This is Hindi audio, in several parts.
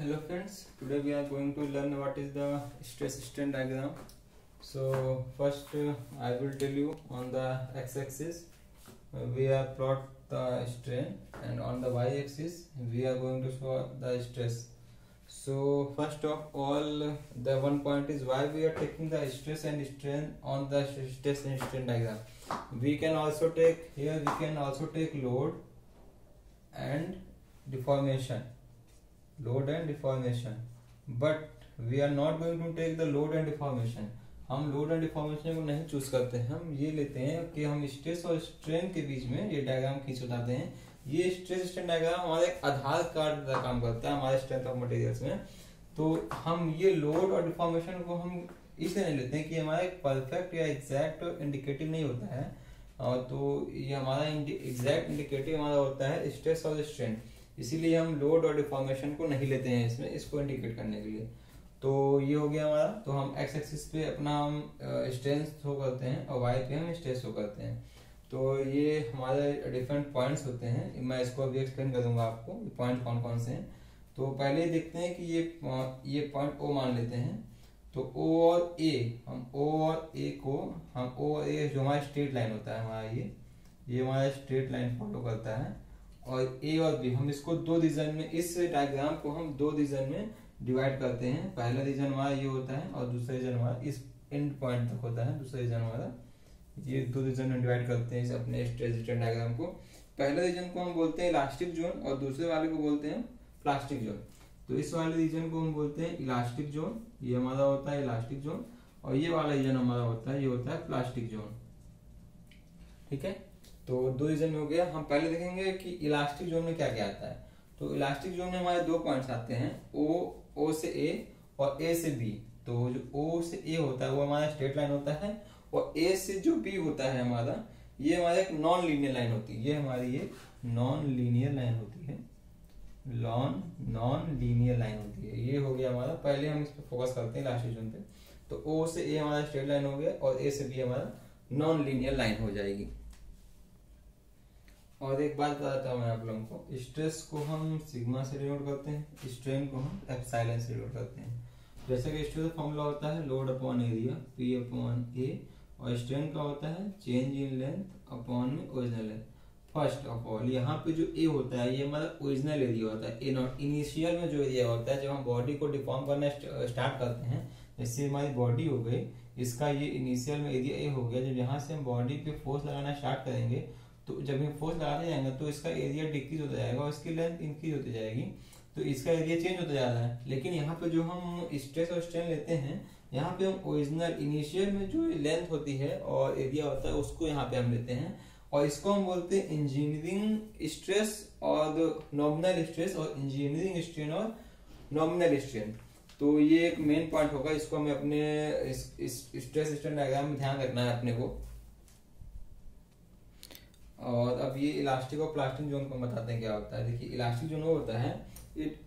Hello friends, today we are going to learn what is the stress strain diagram. So first I will tell you on the x-axis we have plot the strain, and on the y-axis we are going to show the stress. So first of all, the one point is why we are taking the stress and strain on the stress and strain diagram. We can also take load and deformation, but we are not going to take the load and deformation. हम लोड एंड डिफॉर्मेशन को नहीं चूज करते हैं, हम ये लेते हैं कि हम स्ट्रेस और स्ट्रेन के बीच में ये डायग्राम खींच उठाते हैं. ये स्ट्रेस स्ट्रेन डायग्राम हमारे एक आधार कार्ड का काम करता है हमारे स्ट्रेंथ ऑफ मटेरियल्स में. तो हम ये लोड और डिफॉर्मेशन को हम इसलिए नहीं लेते हैं कि हमारा एक परफेक्ट या एग्जैक्ट इंडिकेटिव नहीं होता है. तो ये हमारा एग्जैक्ट इंडिकेटिव हमारा होता है स्ट्रेस और स्ट्रेन, इसीलिए हम लोड और डिफॉर्मेशन को नहीं लेते हैं इसमें, इसको इंडिकेट करने के लिए. तो ये हो गया हमारा. तो हम एक्स एक्सिस पे अपना हम स्ट्रेन शो करते हैं और वाई पे हम स्ट्रेस शो करते हैं. तो ये हमारे डिफरेंट पॉइंट्स होते हैं, मैं इसको अभी एक्सप्लेन करूंगा आपको पॉइंट कौन कौन से हैं. तो पहले देखते हैं कि ये पॉइंट ओ मान लेते हैं. तो ओ और ए, हम ओ और ए जो हमारा स्ट्रेट लाइन होता है हमारा, ये हमारा स्ट्रेट लाइन फॉलो करता है. और ए और बी हम इसको दो रीजन में, इस डायग्राम को हम दो रीजन में डिवाइड करते हैं. पहला रीजन हमारा ये होता है और दूसरा रीजन हमारा इस एंड पॉइंट तक होता है. दूसरा रीजन हमारा, ये दो रीजन में डिवाइड करते हैं इस अपने स्ट्रेस स्ट्रेन डायग्राम को. पहले रीजन को हम बोलते हैं इलास्टिक जोन और दूसरे वाले को बोलते हैं प्लास्टिक जोन. तो इस वाले रीजन को हम बोलते हैं इलास्टिक जोन, ये हमारा होता है इलास्टिक जोन. और ये वाला रीजन हमारा होता है, ये होता है प्लास्टिक जोन. ठीक है, तो दो रीजन में हो गया. हम पहले देखेंगे कि इलास्टिक जोन में क्या क्या आता है. तो इलास्टिक जोन में हमारे दो पॉइंट्स आते हैं, ओ से ए और ए से बी. तो जो ओ से ए होता है वो हमारा स्ट्रेट लाइन होता है, और ए से जो बी होता है हमारा, ये हमारा एक नॉन लीनियर लाइन होती है. ये हमारी एक नॉन लीनियर लाइन होती है, नॉन लीनियर लाइन होती है. ये हो गया हमारा. पहले हम इस पे फोकस करते हैं इलास्टिक जोन पे. तो ओ से ए हमारा स्ट्रेट लाइन हो गया और ए से बी हमारा नॉन लीनियर लाइन हो जाएगी. और एक बात बताता हूँ मैं आप लोगों को, स्ट्रेस को हम सिग्मा से डिनोट करते हैं, स्ट्रेन को हम एप्सिलॉन से डिनोट करते हैं. जैसे कि स्ट्रेस का फॉर्मूला होता है load upon area, P upon A, और स्ट्रेन का होता है चेंज इन लेंथ अपॉन में original length. First of all यहाँ पे जो ए होता है ये हमारा ओरिजिनल एरिया होता है. ए नॉट इनिशियल में जो एरिया होता है जब हम बॉडी को डिफॉर्म करना स्टार्ट करते हैं, जैसे हमारी बॉडी हो गई, इसका ये इनिशियल में एरिया ए हो गया. जब यहाँ से हम बॉडी पे फोर्स लगाना स्टार्ट करेंगे, तो जब हम फोर्स लगाते जाएंगे तो इसका एरिया डिक्रीज होता जाएगा और इसकी लेंथ इंक्रीज होती जाएगी. तो इसका एरिया चेंज होता जा रहा है. लेकिन यहाँ पे जो हम स्ट्रेस और स्ट्रेन लेते हैं, यहाँ पे हम ओरिजिनल इनिशियल में जो लेंथ होती है और एरिया होता है उसको यहाँ पे हम लेते हैं, और इसको हम बोलते हैं इंजीनियरिंग स्ट्रेस और नॉमिनल स्ट्रेस, और इंजीनियरिंग स्ट्रेन और नॉमिनल स्ट्रेन. तो ये एक मेन पॉइंट होगा, इसको हमें अपने स्ट्रेस स्ट्रेन डायग्राम में ध्यान रखना है अपने को. और अब ये इलास्टिक और प्लास्टिक जोन को बताते हैं क्या होता है. देखिए इलास्टिक जोन वो होता है,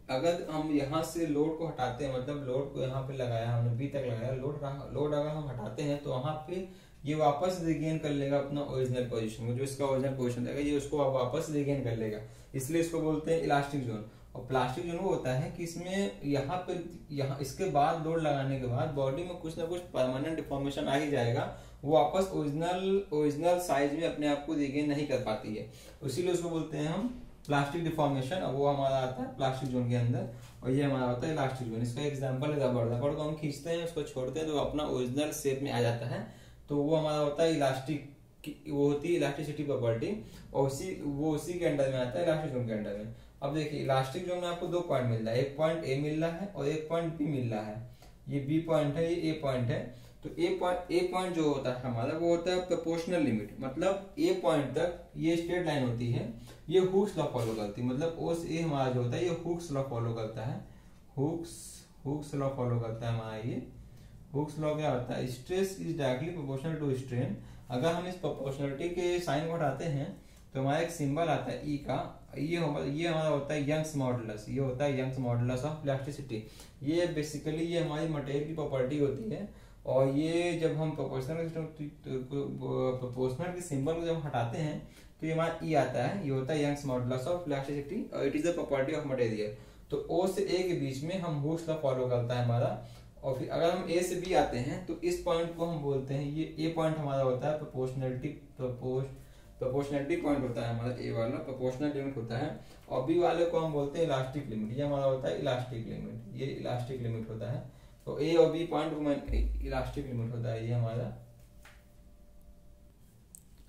अगर हम यहाँ से लोड को हटाते हैं, मतलब लोड को यहाँ पे लगाया हमने, बी तक लगाया, लोड अगर हम हटाते हैं तो वहां पे ये वापस रिगेन कर लेगा अपना ओरिजिनल पोजीशन, जो इसका ओरिजिनल पोजीशन रहेगा ये उसको वापस रिगेन कर लेगा. इसलिए इसको बोलते हैं इलास्टिक जोन. और प्लास्टिक जोन वो होता है कि इसमें यहाँ इसके बाद लोड लगाने के बाद बॉडी में कुछ ना कुछ परमानेंट डिफॉर्मेशन आ ही जाएगा, वो वापस ओरिजिनल साइज में अपने आप को रिगेन नहीं कर पाती है. इसीलिए उसको बोलते हैं हम प्लास्टिक डिफॉर्मेशन, और वो हमारा आता है प्लास्टिक जोन के अंदर. और ये हमारा होता है इलास्टिक जोन. इसका एग्जांपल है रबड़ को हम खींचते हैं, उसको छोड़ते हैं तो अपना ओरिजिनल शेप में आ जाता है. तो वो हमारा होता है इलास्टिक, वो होती है इलास्टिसिटी प्रॉपर्टी, और उसी के अंडर में आता है इलास्टिक जोन के अंडर में. अब देखिए इलास्टिक जोन में आपको दो पॉइंट मिल रहा है, एक पॉइंट ए मिल रहा है और एक पॉइंट बी मिल रहा है. ये बी पॉइंट है, ये ए पॉइंट है. तो ए पॉइंट जो होता है हमारा वो होता है प्रोपोर्शनल लिमिट, मतलब ए पॉइंट तक ये स्ट्रेट लाइन होती है, ये हुक्स लॉ फॉलो करती है. मतलब ओ से ए हमारा जो होता है ये हुक्स लॉ फॉलो करता है, हुक्स लॉ फॉलो करता है हमारा. ये हुक्स लॉ क्या होता है, stress is directly proportional to strain. अगर हम इस प्रोपोर्शनलिटी के साइन को हटाते हैं तो हमारा एक सिंबल आता है ई का, ये हमारा होता है यंग्स मॉडुलस. ये होता है यंग्स मॉडुलस ऑफ इलास्टिसिटी. ये बेसिकली ये हमारी मटेरियल की प्रॉपर्टी होती है. और ये जब हम प्रोपोर्शनल के सिंबल को जब हटाते हैं तो ये हमारा ई आता है, ये होता है यंग्स मॉडुलस ऑफ इलास्टिसिटी, और it is the property of material. तो ओ से ए के बीच में हम हुक्स लॉ फॉलो करता है हमारा। और फिर अगर हम ए से बी आते हैं तो इस पॉइंट को हम बोलते हैं, ये ए पॉइंट हमारा होता है प्रोपोर्शनलिटी पॉइंट होता है हमारा, ए वाला प्रोपोर्शनल लिमिट होता है। और बी वाले को हम बोलते हैं इलास्टिक लिमिट, ये हमारा होता है इलास्टिक लिमिट, ये इलास्टिक लिमिट होता है। तो ए और बी पॉइंट को इलास्टिक लिमिट होता है ये हमारा।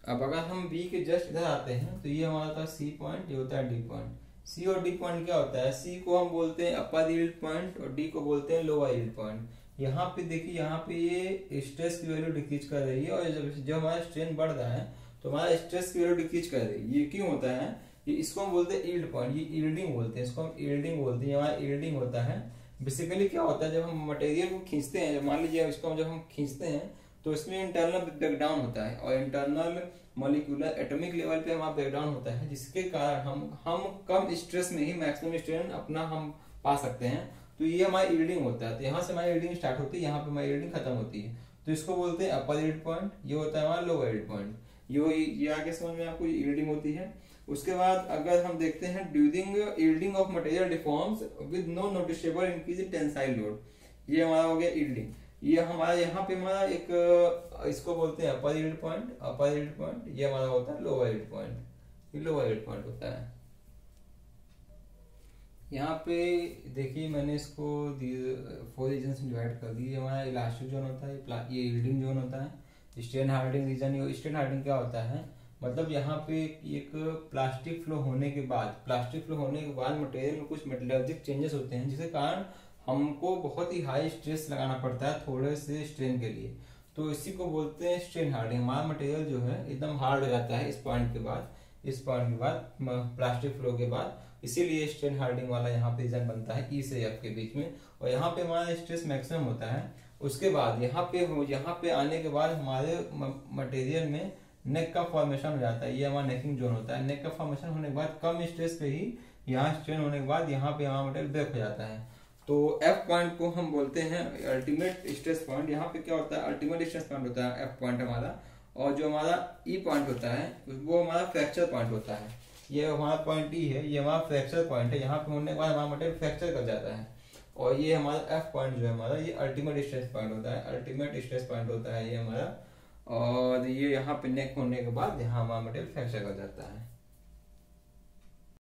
अब अगर हम बी के जस्ट इधर आते हैं तो ये हमारा था सी पॉइंट, ये होता है डी पॉइंट। सी और डी पॉइंट क्या होता है, सी को हम बोलते हैं अपर यील्ड पॉइंट और डी को बोलते हैं लोअर यील्ड पॉइंट। यहाँ पे देखिए, यहाँ पे ये स्ट्रेस की वैल्यू डिक्रीज कर रही है, और जब हमारा स्ट्रेन बढ़ रहा है तो हमारा स्ट्रेस की वैल्यू डिक्रीज कर रही है। ये क्यों होता है, ये इसको हम बोलते हैं यील्ड पॉइंट, ये यील्डिंग बोलते हैं, इसको हम यील्डिंग बोलते हैं, हमारा यील्डिंग होता है। बेसिकली क्या होता है, जब हम मटेरियल को खींचते हैं, मान लीजिए इसको जब हम खींचते हैं तो इसमें इंटरनल ब्रेकडाउन होता है, और इंटरनल मॉलिक्यूलर एटॉमिक लेवल पे हमारा ब्रेकडाउन होता है, जिसके कारण हम कम स्ट्रेस में ही मैक्सिमम स्ट्रेन अपना हम पा सकते हैं। तो ये हमारा यील्डिंग होता है। तो यहाँ से हमारी यील्डिंग स्टार्ट होती है, यहाँ पे हमारी यील्डिंग खत्म होती है। तो इसको बोलते हैं अपर यील्ड पॉइंट, ये होता है हमारा लोअर यील्ड पॉइंट। ये आगे समझ में आपको यील्डिंग होती है। उसके बाद अगर हम देखते हैं during yielding of material deforms with no noticeable increase in tensile load, ये हमारा हो गया यील्डिंग। ये हमारा यहाँ पे हमारा एक इसको बोलते हैं अपर यील्ड पॉइंट, अपर यील्ड पॉइंट। ये हमारा होता है लोअर यील्ड पॉइंट, ये लोअर यील्ड पॉइंट होता है। यहाँ पे देखिए मैंने इसको 4 रीजन में डिवाइड कर दी। हमारा इलास्टिक जोन होता है, ये यील्डिंग जोन होता है, strain hardening region. Strain hardening क्या होता है, मतलब यहाँ पे एक प्लास्टिक फ्लो होने के बाद मटेरियल में कुछ मेटलर्जिक चेंजेस होते हैं, जिसके कारण हमको बहुत ही हाई स्ट्रेस लगाना पड़ता है थोड़े से स्ट्रेन के लिए। तो इसी को बोलते हैं स्ट्रेन हार्डनिंग। हमारा मटेरियल जो है एकदम हार्ड हो जाता है इस पॉइंट के बाद प्लास्टिक फ्लो के बाद, इसीलिए स्ट्रेन हार्डनिंग वाला यहाँ पे रीजन बनता है ई से एफ के बीच में। और यहाँ पे हमारा स्ट्रेस मैक्सिमम होता है। उसके बाद यहाँ पे आने के बाद हमारे मटेरियल में नेक का फॉर्मेशन हो जाता है, ये हमारा नेकिंग जोन होता है। नेक का फॉर्मेशन होने के बाद कम स्ट्रेस पे ही यहाँ स्ट्रेन होने के बाद यहाँ पे हमारा मटेरियल ब्रेक हो जाता है। तो एफ पॉइंट को हम बोलते हैं अल्टीमेट स्ट्रेस पॉइंट। यहाँ पे क्या होता है, अल्टीमेट स्ट्रेस पॉइंट होता है एफ पॉइंट हमारा। और जो हमारा ई पॉइंट होता है वो हमारा फ्रैक्चर पॉइंट होता है। ये हमारा पॉइंट ई है, ये हमारा फ्रैक्चर पॉइंट है। यहाँ पे होने के बाद हमारा मटेरियल फ्रैक्चर कर जाता है। और ये हमारा एफ पॉइंट जो है हमारा, ये अल्टीमेट स्ट्रेस पॉइंट होता है, अल्टीमेट स्ट्रेस पॉइंट होता है ये हमारा। और ये यहाँ पे नेक होने के बाद यहाँ हमारा मटेरियल फ्रैक्चर कर जाता है।